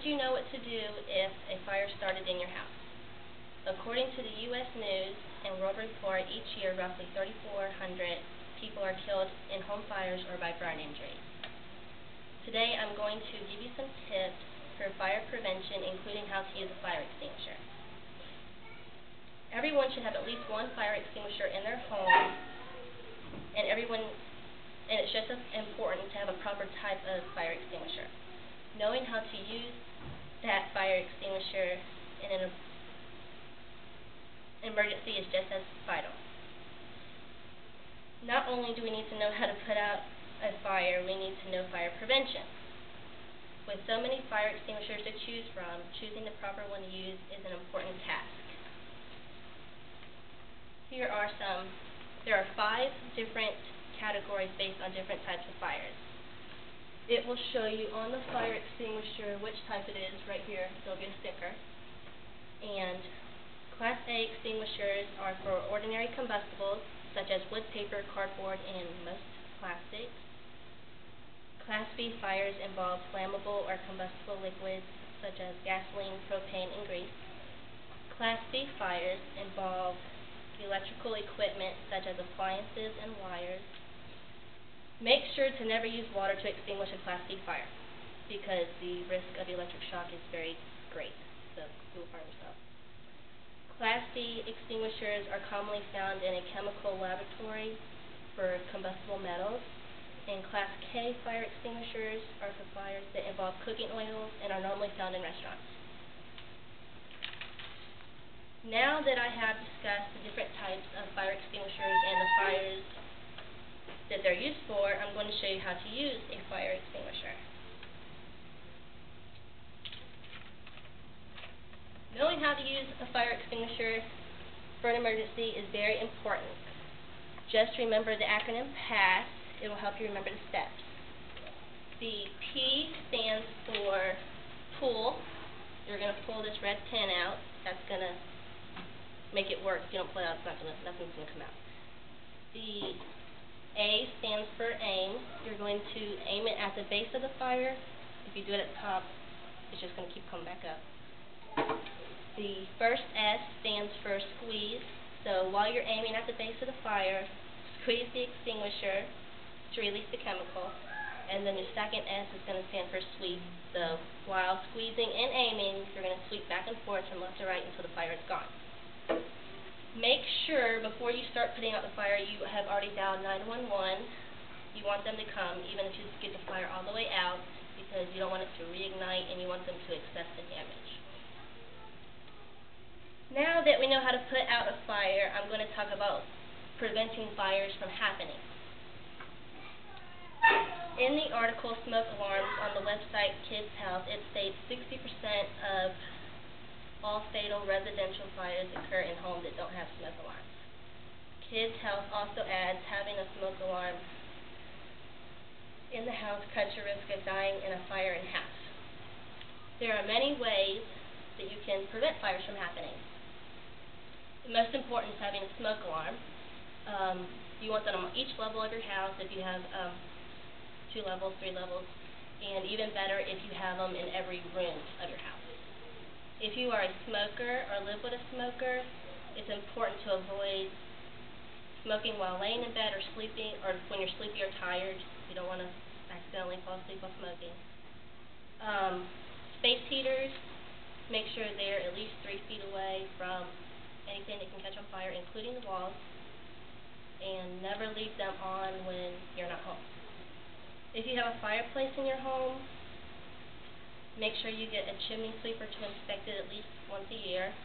would you know what to do if a fire started in your house? According to the U.S. News and World Report, each year roughly 3,400 people are killed in home fires or by burn injury. Today I'm going to give you some tips for fire prevention, including how to use a fire extinguisher. Everyone should have at least one fire extinguisher in their home, and it's just as important to have a proper type of fire extinguisher. Knowing how to use that fire extinguisher in an emergency is just as vital. Not only do we need to know how to put out a fire, we need to know fire prevention. With so many fire extinguishers to choose from, choosing the proper one to use is an important task. There are 5 different categories based on different types of fires. It will show you on the fire extinguisher which type it is right here. There'll be a sticker. And Class A extinguishers are for ordinary combustibles, such as wood, paper, cardboard, and most plastics. Class B fires involve flammable or combustible liquids, such as gasoline, propane, and grease. Class C fires involve electrical equipment, such as appliances and wires. Make sure to never use water to extinguish a Class C fire, because the risk of electric shock is very great, so you will harm yourself. Class C extinguishers are commonly found in a chemical laboratory for combustible metals, and Class K fire extinguishers are for fires that involve cooking oils and are normally found in restaurants. Now that I have discussed the different types of fire extinguishers and the fires that they're used for, I'm going to show you how to use a fire extinguisher. Knowing how to use a fire extinguisher for an emergency is very important. Just remember the acronym PASS. It will help you remember the steps. The P stands for pull. You're going to pull this red pin out. That's going to make it work. If you don't pull it out, nothing's going to come out. The A stands for aim. You're going to aim it at the base of the fire. If you do it at the top, it's just going to keep coming back up. The first S stands for squeeze. So while you're aiming at the base of the fire, squeeze the extinguisher to release the chemical. And then your second S is going to stand for sweep. So while squeezing and aiming, you're going to sweep back and forth from left to right until the fire is gone. Make sure before you start putting out the fire you have already dialed 911. You want them to come even if you get the fire all the way out, because you don't want it to reignite and you want them to assess the damage. Now that we know how to put out a fire, I'm going to talk about preventing fires from happening. In the article Smoke Alarms on the website Kids Health, it states 60% of all fatal residential fires occur in homes that don't have smoke alarms. Kids Health also adds having a smoke alarm in the house cuts your risk of dying in a fire in half. There are many ways that you can prevent fires from happening. The most important is having a smoke alarm. You want that on each level of your house if you have 2 levels, 3 levels, and even better if you have them in every room of your house. If you are a smoker or live with a smoker, it's important to avoid smoking while laying in bed or sleeping, or when you're sleepy or tired. You don't want to accidentally fall asleep while smoking. Space heaters, make sure they're at least 3 feet away from anything that can catch on fire, including the walls, and never leave them on when you're not home. If you have a fireplace in your home, make sure you get a chimney sweeper to inspect it at least once a year.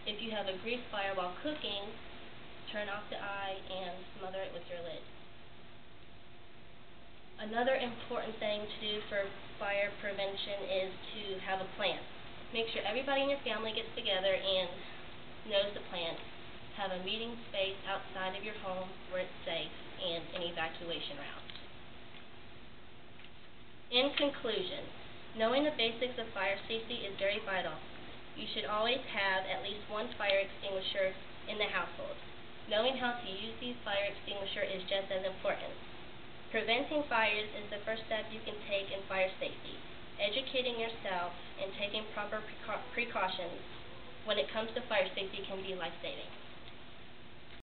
If you have a grease fire while cooking, turn off the eye and smother it with your lid. Another important thing to do for fire prevention is to have a plan. Make sure everybody in your family gets together and knows the plan. Have a meeting space outside of your home where it's safe, and an evacuation route. In conclusion, knowing the basics of fire safety is very vital. You should always have at least one fire extinguisher in the household. Knowing how to use these fire extinguishers is just as important. Preventing fires is the first step you can take in fire safety, educating yourself and taking proper precautions when it comes to fire safety can be life-saving.